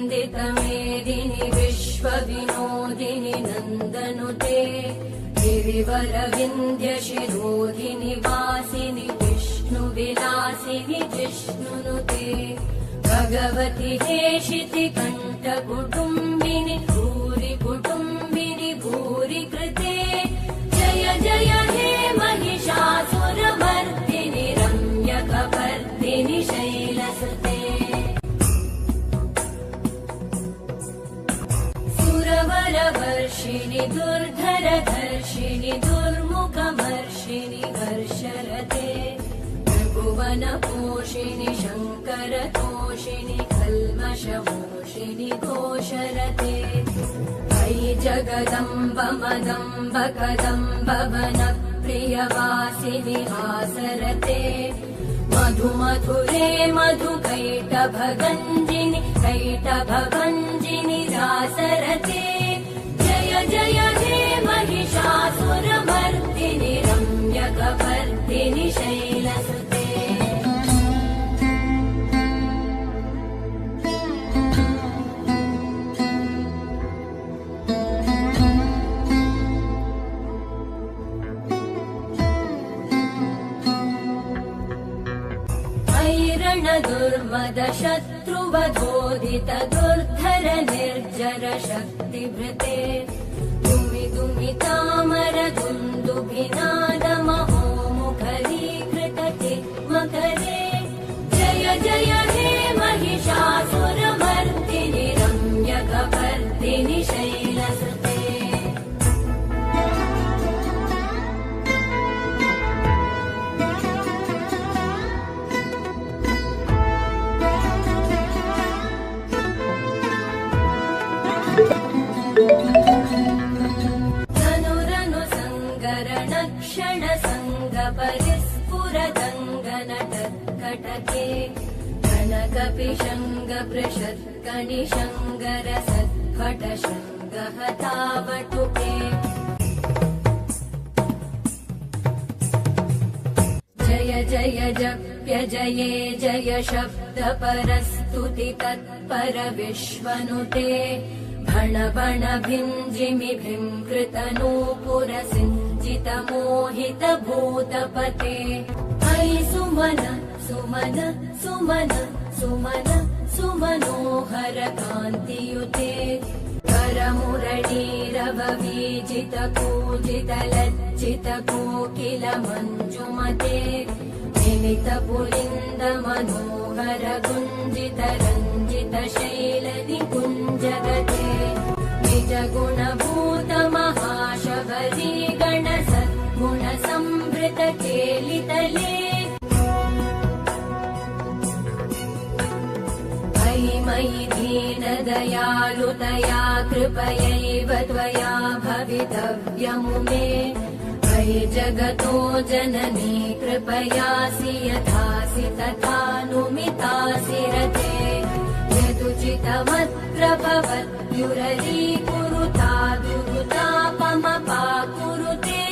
नन्दितमेदिनि विश्वविनोदिनि नन्दनुते गिरिवरविन्ध्यशिरोधिनि वासिनि विष्णुविलासिनि जिष्णुनुते भगवति हेशिति कण्ठकुटुम्बिनि भूरि कुटुम्बिनि भूरि कृते जय जय हे महिषासुरमर्दिनि रम्यकपर्दिनि शैलसुते सुरवरवर्षिणि दुर्धरधर्षिणि दुर्मुखमर्षिणि हर्षरते त्रिभुवनपोषिणि शङ्करतोषिणि कल्मषमोषिणि घोषरते अयि जगदम्ब मदम्ब कदम्ब वनप्रियवासिनि हासरते मधुमधुरे मधुकैटभगञ्जिनि कैटभभञ्जिनि रासरते जय जय हे महिषासुरमर्दिनि रम्यकपर्दिनि शैलसुते दुर्मद शत्रुवधोदित दुर्धर निर्जर शक्तिभृते दुमि दुमि तामर दुन्दुभिनादमहो मुखरीकृतते मकरे जय जय हे महिषासुरमर्दिनि रम्यकपर्दिनि शैलसुते धनुरनु सङ्गरणक्षण सङ्गपरिस्फुरदङ्गनटत्कटके कनकपिशङ्ग पृषत्कणिशङ्गर सत्फटशङ्गहतावटुके जय जय जप्य जये जय शब्द परस्तुति तत्पर विश्वनुते भण भण भिञ्जिमि भृङ्कृतनूपुर सिञ्जित मोहित भूतपते अयि सुमन सुमन सुमन सुमन सुमनोहर कान्तियुते करमुरळीरव वीजित कूजित लज्जित कोकिल मञ्जुमते निमित पुलिन्द मनोहर गुञ्जित रञ्जित शैल निकुञ्जगते निज गुणभूत महाशबरी गण सद्गुण संवृत केलितले अयि मयि दीन दयालुतया कृपयैव त्वया भवितव्यमुमे अयि जगतो जननी कृपयासि यथासि तथानुमितासि रते यदुचितमत्र भवत्युररीकुरुता दुरुतापमपाकुरुते